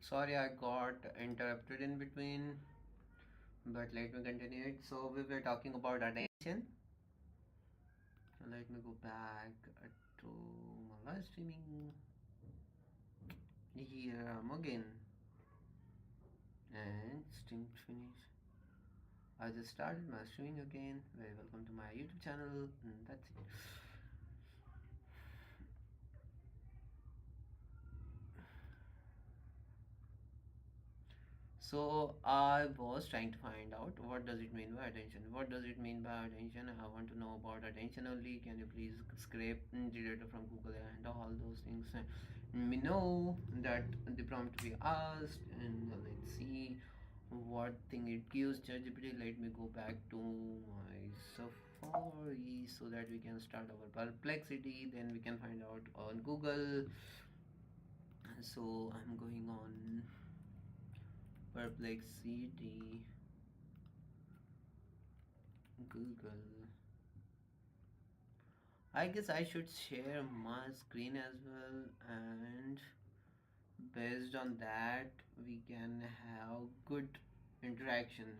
Sorry, I got interrupted in between, but let me continue it. So we were talking about attention. Let me go back to my live streaming. Here I'm again, and stream finish. I just started my streaming again. Very welcome to my YouTube channel. And that's it. So I was trying to find out what does it mean by attention. What does it mean by attention? I want to know about attention only. Can you please scrape the data from Google and all those things? And we know that the prompt we asked, and let's see what thing it gives ChatGPT. Let me go back to my Safari so that we can start our perplexity. Then we can find out on Google. So I'm going on perplexity. Google. I guess I should share my screen as well, and based on that, we can have good interaction.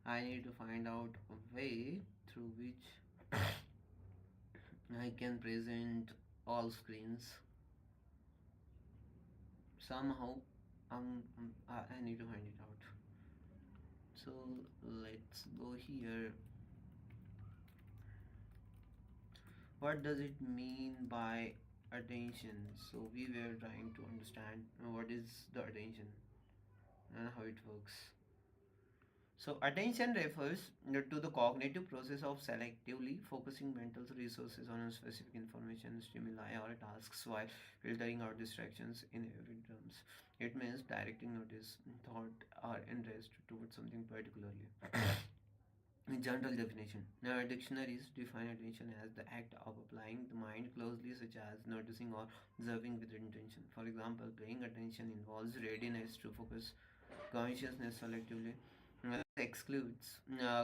I need to find out a way through which I can present all screens. Somehow, I need to find it out. So let's go here. What does it mean by attention? So we were trying to understand what is the attention and how it works. So attention refers to the cognitive process of selectively focusing mental resources on a specific information, stimuli, or tasks while filtering out distractions in every terms. It means directing notice, thought, or interest towards something particularly. In general definition, now dictionaries define attention as the act of applying the mind closely, such as noticing or observing with intention. For example, paying attention involves readiness to focus consciousness selectively. Excludes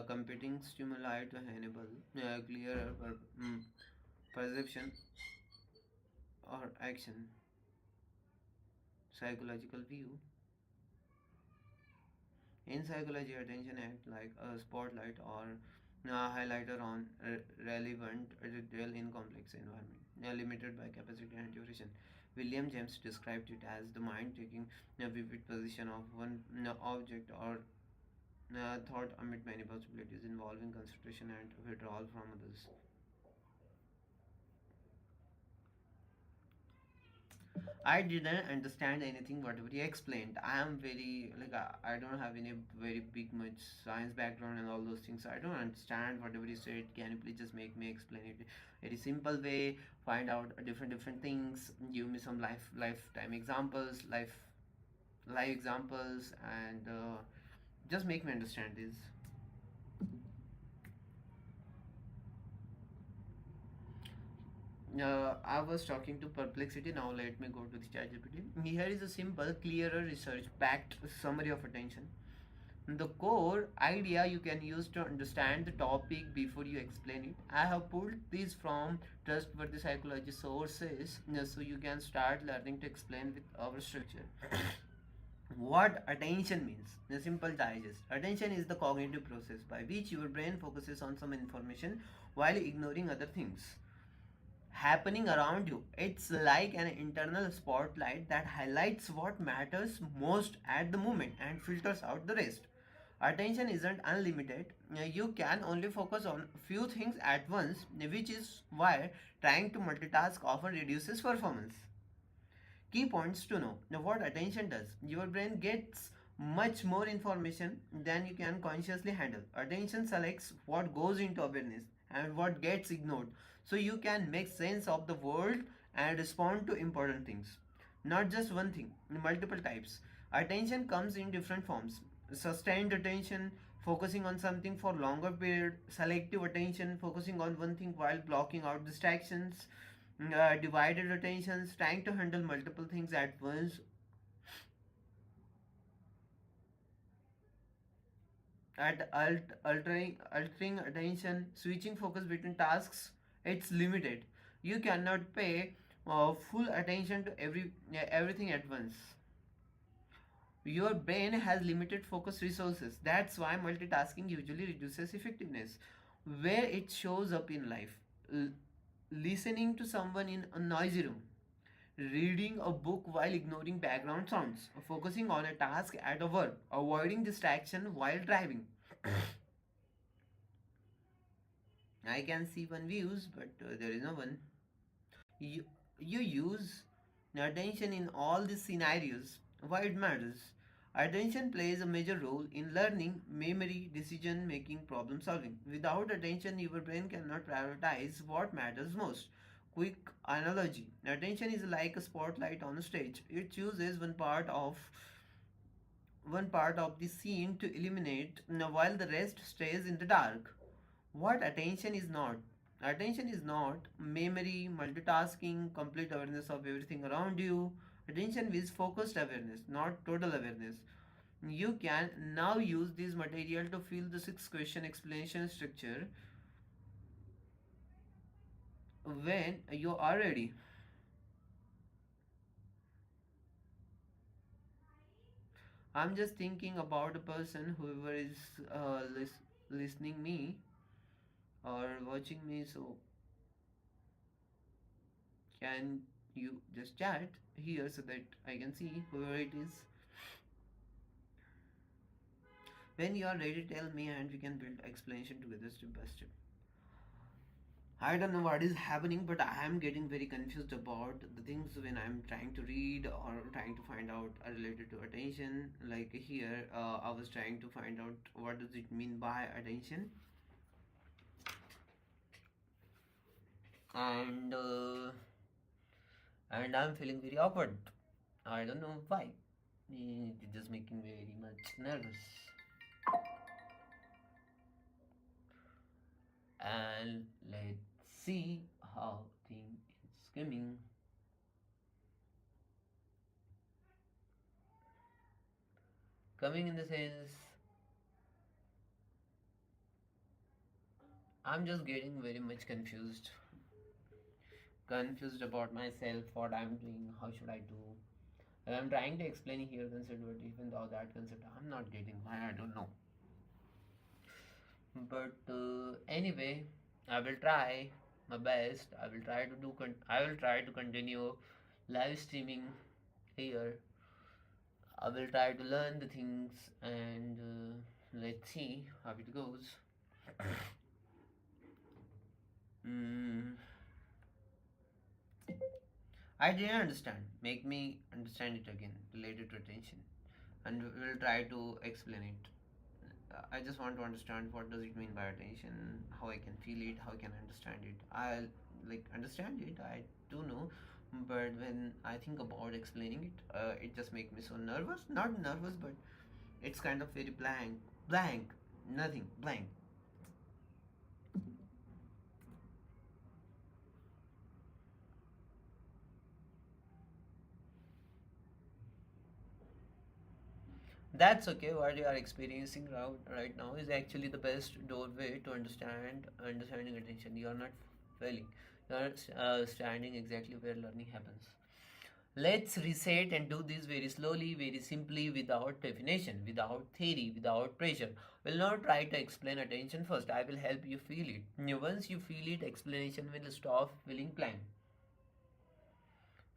competing stimuli to enable clearer perception or action. Psychological view. In psychology, attention acts like a spotlight or highlighter on relevant detail in complex environment, limited by capacity and duration. William James described it as the mind taking a vivid position of one object or thought amid many possibilities involving concentration and withdrawal from others. I didn't understand anything whatever he explained. I am very like I don't have any very big much science background and all those things. So I don't understand whatever he said. Can you please just make me explain it very simple way? Find out different things. Give me some lifetime examples, life examples, and just make me understand this. I was talking to Perplexity. Now let me go to the ChatGPT. Here is a simple, clearer, research-backed summary of attention. The core idea you can use to understand the topic before you explain it. I have pulled these from trustworthy psychology sources so you can start learning to explain with our structure. What attention means? A simple digest. Attention is the cognitive process by which your brain focuses on some information while ignoring other things happening around you. It's like an internal spotlight that highlights what matters most at the moment and filters out the rest. Attention isn't unlimited. You can only focus on few things at once, which is why trying to multitask often reduces performance. Key points to know. Now, what attention does. Your brain gets much more information than you can consciously handle. Attention selects what goes into awareness and what gets ignored so you can make sense of the world and respond to important things. Not just one thing, multiple types. Attention comes in different forms. Sustained attention, focusing on something for longer period. Selective attention, focusing on one thing while blocking out distractions. Divided attentions, trying to handle multiple things at once. Altering attention, switching focus between tasks, it's limited. You cannot pay full attention to everything at once. Your brain has limited focus resources. That's why multitasking usually reduces effectiveness. Where it shows up in life, L- listening to someone in a noisy room, reading a book while ignoring background sounds, focusing on a task at a work, avoiding distraction while driving. I can see one views, but there is no one. You, you use attention in all these scenarios. Why it matters? Attention plays a major role in learning, memory, decision making, problem solving. Without attention, your brain cannot prioritize what matters most. Quick analogy: attention is like a spotlight on a stage. It chooses one part of the scene to illuminate while the rest stays in the dark. What attention is not? Attention is not memory, multitasking, complete awareness of everything around you. Attention is focused awareness, not total awareness. You can now use this material to fill the six question explanation structure when you are ready. I'm just thinking about a person, whoever is listening me or watching me. So can you just chat here so that I can see whoever it is? When you are ready, tell me and we can build explanation together step by step. I don't know what is happening, but I am getting very confused about the things when I'm trying to read or trying to find out related to attention. Like here, I was trying to find out what does it mean by attention, and I'm feeling very awkward. I don't know why. It's just making me very much nervous. And let's see how thing is coming. Coming in the sense, I'm just getting very much confused about myself, what I'm doing, how should I do. And I'm trying to explain here concept, but even though that concept I'm not getting, why I don't know. But anyway, I will try my best. I will try to continue live streaming here. I will try to learn the things, and let's see how it goes. Mm, I didn't understand. Make me understand it again, related to attention, and we'll try to explain it. I just want to understand what does it mean by attention, how I can feel it, how I can understand it. I like understand it. I do know, but when I think about explaining it, it just makes me so nervous. Not nervous, but it's kind of very blank, nothing, blank. That's okay. What you are experiencing right now is actually the best doorway to understanding attention. You are not failing. You are standing exactly where learning happens. Let's reset and do this very slowly, very simply, without definition, without theory, without pressure. We'll not try to explain attention first. I will help you feel it. Once you feel it, explanation will stop feeling plain.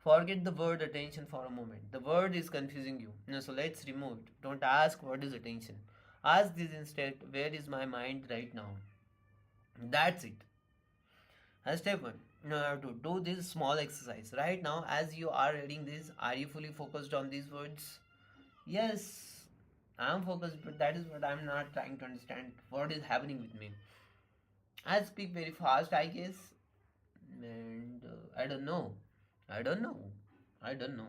Forget the word attention for a moment. The word is confusing you. So let's remove it. Don't ask what is attention. Ask this instead: where is my mind right now? That's it. And step one. Now to do this small exercise. Right now, as you are reading this, are you fully focused on these words? Yes, I'm focused, but that is what I'm not trying to understand. What is happening with me? I speak very fast, I guess, and I don't know. I don't know. I don't know.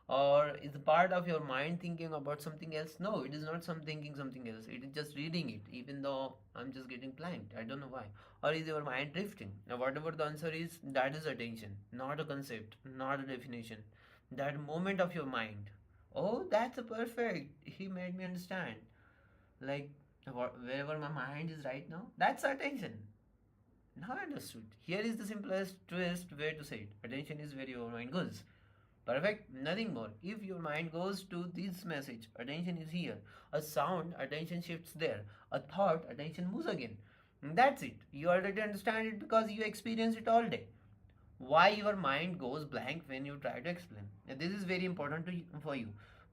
Or is the part of your mind thinking about something else? No, it is not some thinking something else. It is just reading it, even though I'm just getting blanked. I don't know why. Or is your mind drifting? Now, whatever the answer is, that is attention, not a concept, not a definition. That moment of your mind. Oh, that's a perfect. He made me understand. Like, wherever my mind is right now, that's attention. Now I understood. Here is the simplest, truest way to say it. Attention is where your mind goes. Perfect, nothing more. If your mind goes to this message, attention is here. A sound, attention shifts there. A thought, attention moves again. That's it. You already understand it because you experience it all day. Why your mind goes blank when you try to explain? This is very important for you.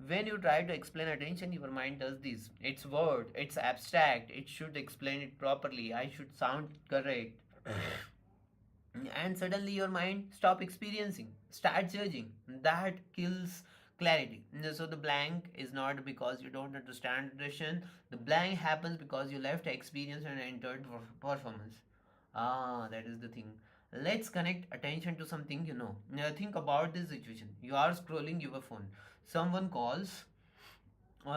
When you try to explain attention, your mind does this. It's word, it's abstract, it should explain it properly, I should sound correct. And suddenly your mind stop experiencing, start judging. That kills clarity. So the blank is not because you don't understand attention. The blank happens because you left experience and entered performance. Ah, that is the thing. Let's connect attention to something you know. Now think about this situation. You are scrolling your phone. Someone calls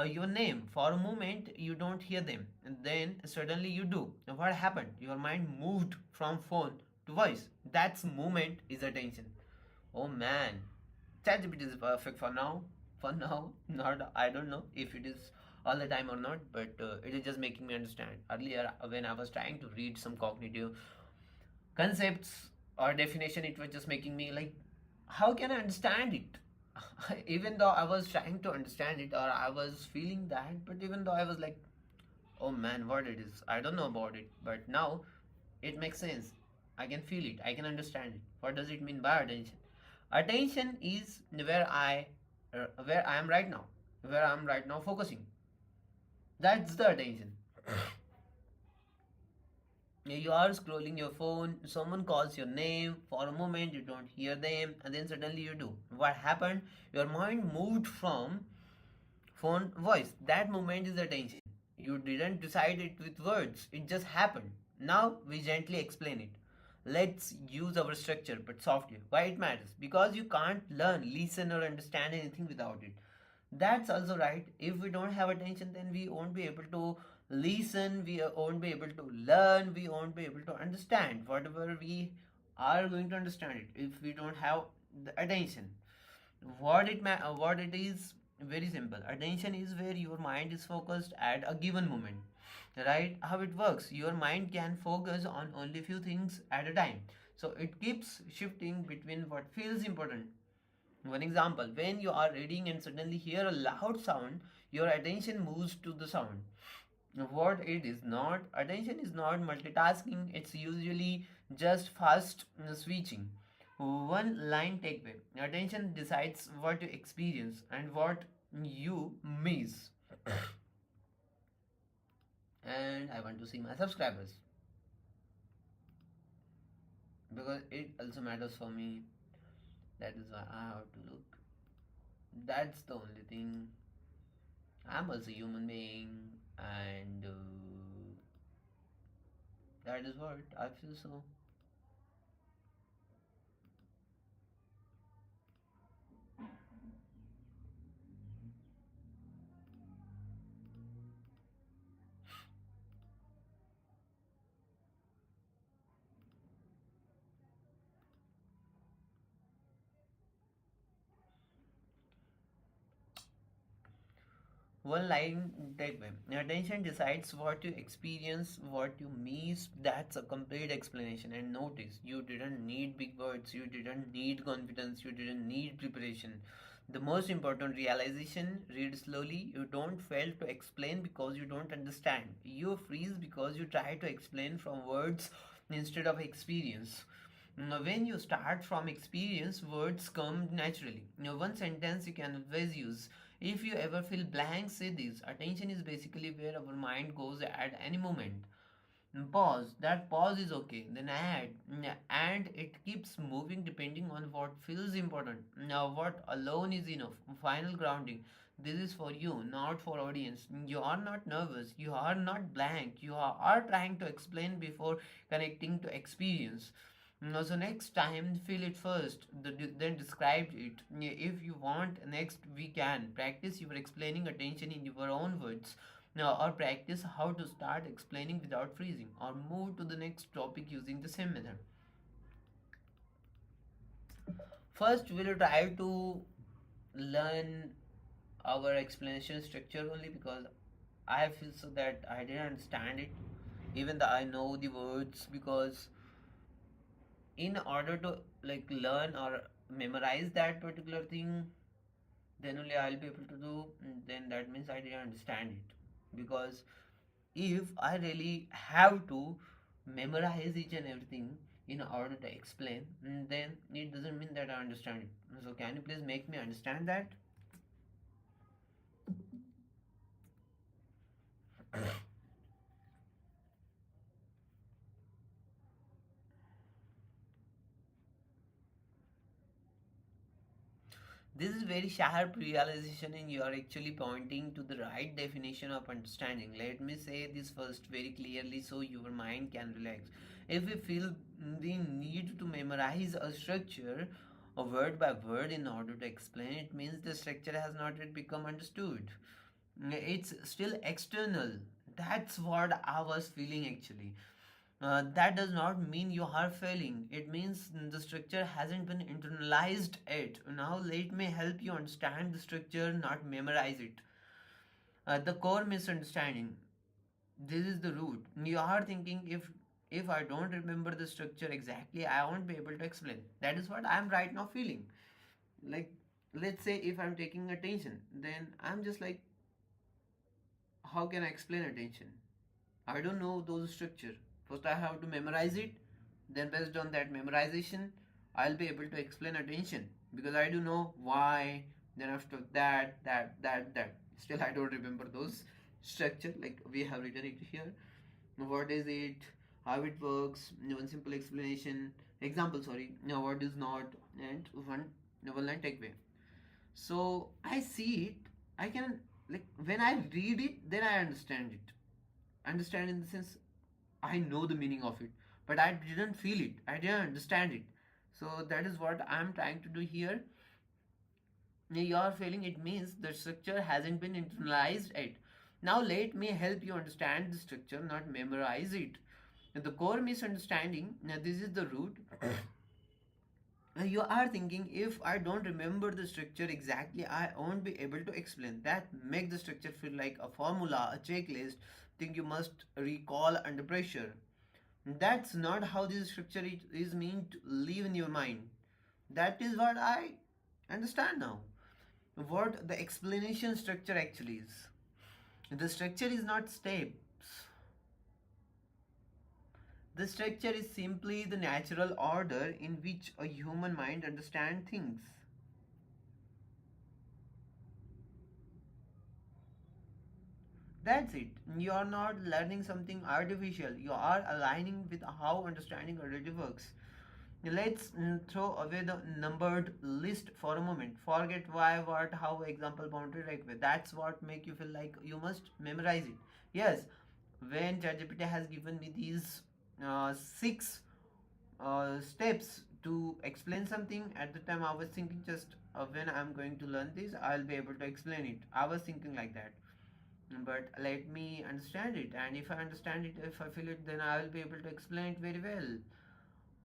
your name. For a moment, you don't hear them. And then suddenly you do. Now what happened? Your mind moved from phone to voice. That's movement is attention. Oh man. ChatGPT is perfect for now. For now, not I don't know if it is all the time or not, but it is just making me understand. Earlier, when I was trying to read some cognitive concepts or definition, it was just making me like, how can I understand it? Even though I was trying to understand it or I was feeling that, but even though I was like, oh man, what it is, I don't know about it, but now it makes sense. I can feel it, I can understand it. What does it mean by attention? Attention is where I am right now, where I am right now focusing. That's the attention. You are scrolling your phone, someone calls your name, for a moment you don't hear them, and then suddenly you do. What happened? Your mind moved from phone voice. That moment is attention. You didn't decide it with words, it just happened. Now we gently explain it. Let's use our structure but softly. Why it matters? Because you can't learn, listen, or understand anything without it. That's also right. If we don't have attention, then we won't be able to listen, we won't be able to learn, we won't be able to understand whatever we are going to understand it if we don't have the attention. What it is, very simple. Attention is where your mind is focused at a given moment. Right? How it works? Your mind can focus on only few things at a time. So it keeps shifting between what feels important. One example, when you are reading and suddenly hear a loud sound, your attention moves to the sound. What it is not, attention is not multitasking, it's usually just fast switching. One line takeaway. Attention decides what you experience and what you miss. And I want to see my subscribers because it also matters for me. That is why I have to look. That's the only thing. I'm also a human being, and that is what I feel so. One line takeaway. Attention decides what you experience, what you miss. That's a complete explanation. And notice, you didn't need big words, you didn't need confidence, you didn't need preparation. The most important realization, read slowly. You don't fail to explain because you don't understand. You freeze because you try to explain from words instead of experience. Now, when you start from experience, words come naturally. One sentence you can always use. If you ever feel blank, say this. Attention is basically where our mind goes at any moment. Pause. That pause is okay. Then add. And it keeps moving depending on what feels important. Now, what alone is enough. Final grounding. This is for you, not for audience. You are not nervous. You are not blank. You are trying to explain before connecting to experience. So next time, feel it first, then describe it. If you want, next we can practice your explaining attention in your own words. Or practice how to start explaining without freezing, or move to the next topic using the same method. First, we'll try to learn our explanation structure only because I feel so that I didn't understand it, even though I know the words, because in order to like learn or memorize that particular thing, then only I'll be able to do, then that means I didn't understand it. Because if I really have to memorize each and everything in order to explain, then it doesn't mean that I understand it. So can you please make me understand that? This is very sharp realization, and you are actually pointing to the right definition of understanding. Let me say this first very clearly so your mind can relax. If we feel the need to memorize a structure, a word by word, in order to explain, it means the structure has not yet become understood. It's still external. That's what I was feeling actually. That does not mean you are failing. It means the structure hasn't been internalized yet. Now, let me help you understand the structure, not memorize it. The core misunderstanding. This is the root. You are thinking if I don't remember the structure exactly, I won't be able to explain. That is what I am right now feeling. Like, let's say if I'm taking attention, then I'm just like, how can I explain attention? I don't know those structure. First, I have to memorize it. Then, based on that memorization, I'll be able to explain attention because I do know why. Then after that. Still, I don't remember those structure. Like we have written it here. What is it? How it works? One simple explanation. Example. Sorry. Now, what is not? And one line takeaway. So I see it. I can, like, when I read it, then I understand it. Understand in the sense I know the meaning of it, but I didn't feel it. I didn't understand it. So that is what I'm trying to do here. You're feeling it means the structure hasn't been internalized yet. Now let me help you understand the structure, not memorize it. The core misunderstanding, now this is the root. You are thinking if I don't remember the structure exactly, I won't be able to explain. That make the structure feel like a formula, a checklist, thing you must recall under pressure. That's not how this structure is meant to live in your mind. That is what I understand now. What the explanation structure actually is. The structure is not steps. The structure is simply the natural order in which a human mind understands things. That's it. You are not learning something artificial. You are aligning with how understanding already works. Let's throw away the numbered list for a moment. Forget why, what, how, example, boundary, right way. That's what make you feel like you must memorize it. Yes, when ChatGPT has given me these six steps to explain something, at the time I was thinking just when I'm going to learn this, I'll be able to explain it. I was thinking like that, but let me understand it, and if I understand it, if I feel it, then I will be able to explain it very well.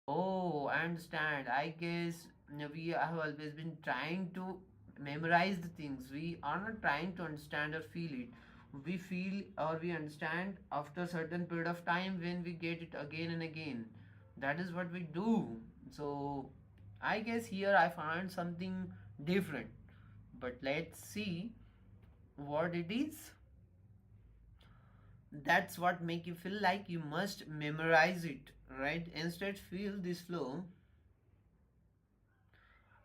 Oh, I understand. I guess we have always been trying to memorize the things. We are not trying to understand or feel it. We feel or we understand after a certain period of time when we get it again and again. That is what we do. So I guess here I find something different. But let's see what it is. That's what make you feel like you must memorize it, right? Instead feel this flow.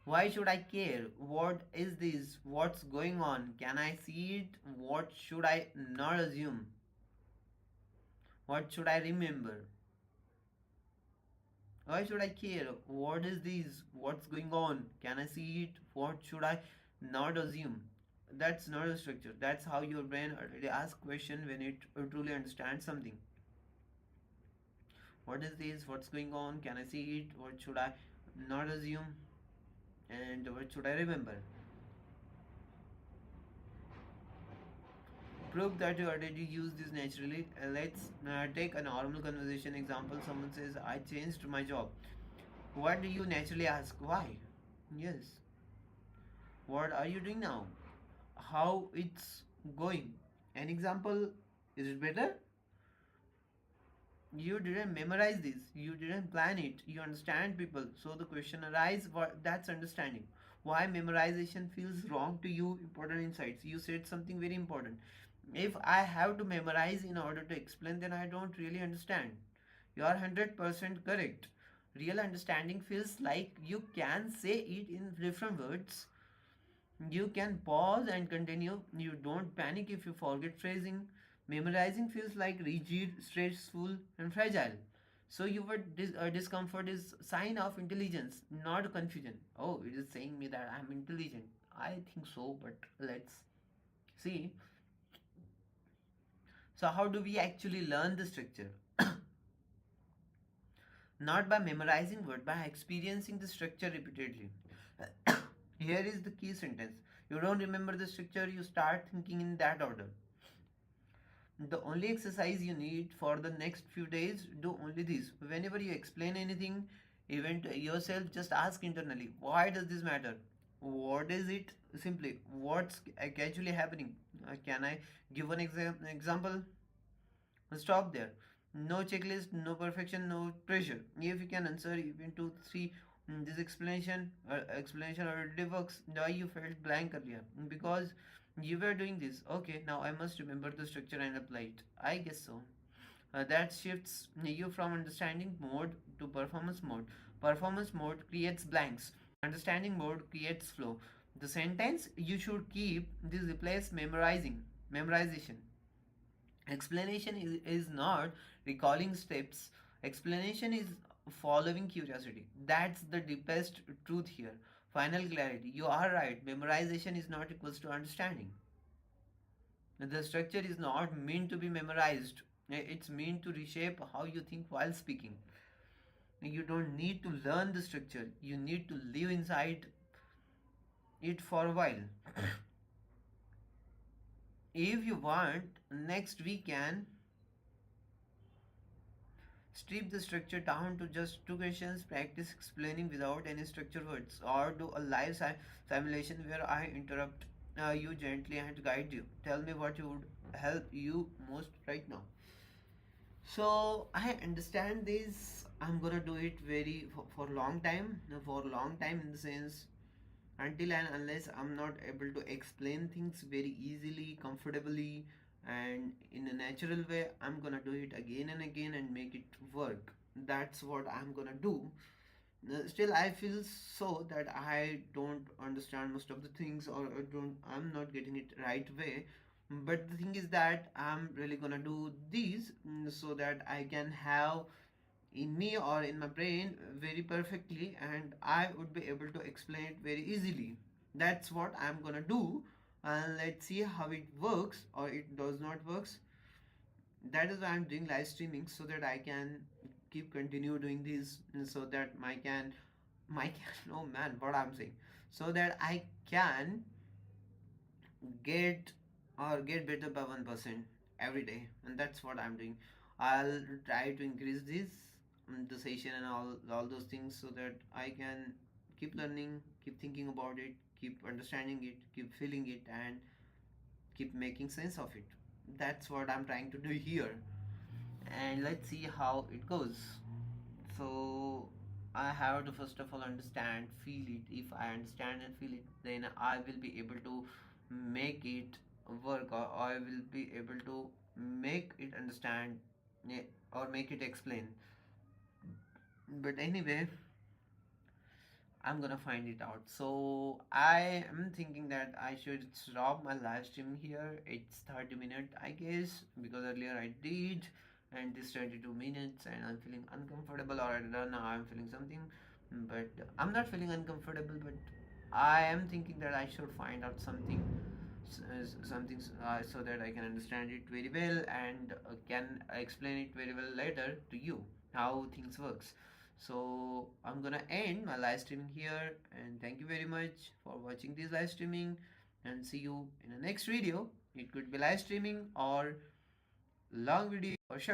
Why should I care? What is this? What's going on? Can I see it? What should I not assume? What should I remember? Why should I care? What is this? What's going on? Can I see it? What should I not assume? That's not a structure. That's how your brain already asks question when it truly understands something. What is this? What's going on? Can I see it? What should I not assume? And what should I remember? Proof that you already use this naturally. Let's take a normal conversation example. Someone says, I changed my job. What do you naturally ask? Why? Yes. What are you doing now? How it's going? An example, is it better? You didn't memorize this, you didn't plan it, you understand people. So the question arises, what that's understanding. Why memorization feels wrong to you? Important insights. You said something very important. If I have to memorize in order to explain, then I don't really understand. You are 100% correct. Real understanding feels like you can say it in different words. You can pause and continue. You don't panic if you forget phrasing. Memorizing feels like rigid, stressful, and fragile. So your discomfort is sign of intelligence, not confusion. Oh, it is saying me that I'm intelligent. I think so, but let's see. So how do we actually learn the structure? Not by memorizing word, by experiencing the structure repeatedly. Here is the key sentence. You don't remember the structure, you start thinking in that order. The only exercise you need for the next few days, do only this. Whenever you explain anything, even to yourself, just ask internally, why does this matter? What is it? Simply, what's actually happening? Can I give one example? Stop there. No checklist, no perfection, no pressure. If you can answer even two, three, this explanation already works. Why you felt blank earlier? Because you were doing this. Okay, now I must remember the structure and apply it. I guess so. That shifts you from understanding mode to performance mode. Performance mode creates blanks. Understanding mode creates flow. The sentence you should keep this replace memorization. Explanation is not recalling steps. Explanation is following curiosity. That's the deepest truth here. Final clarity. You are right. Memorization is not equals to understanding. The structure is not meant to be memorized. It's meant to reshape how you think while speaking. You don't need to learn the structure. You need to live inside it for a while. If you want, next we can strip the structure down to just two questions, practice explaining without any structure words, or do a live simulation where I interrupt you gently and guide you. Tell me what would help you most right now. So I understand this. I'm gonna do it very for long time. For long time in the sense until and unless I'm not able to explain things very easily, comfortably, and in a natural way, I'm gonna do it again and again and make it work. That's what I'm gonna do. Still, I feel so that I don't understand most of the things, or I'm not getting it right way. But the thing is that I'm really gonna do these so that I can have in me or in my brain very perfectly, and I would be able to explain it very easily. That's what I'm gonna do, and let's see how it works or it does not works. That is why I'm doing live streaming, so that I can keep continue doing this, so that my can oh man, what I'm saying, so that I can get get better by 1% every day. And that's what I'm doing. I'll try to increase this the session and all those things, so that I can keep learning, keep thinking about it, keep understanding it, keep feeling it, and keep making sense of it. That's what I'm trying to do here, and let's see how it goes. So I have to first of all understand, feel it. If I understand and feel it, then I will be able to make it work, or I will be able to make it understand, or make it explain. But anyway, I'm gonna find it out. So I am thinking that I should stop my live stream here. It's 30 minutes, I guess, because earlier I did, and this 22 minutes, and I'm feeling uncomfortable, or I don't know, I'm feeling something, but I'm not feeling uncomfortable. But I am thinking that I should find out something so that I can understand it very well, and can explain it very well later to you how things works. So I'm gonna end my live streaming here, and thank you very much for watching this live streaming, and see you in the next video. It could be live streaming or long video or short.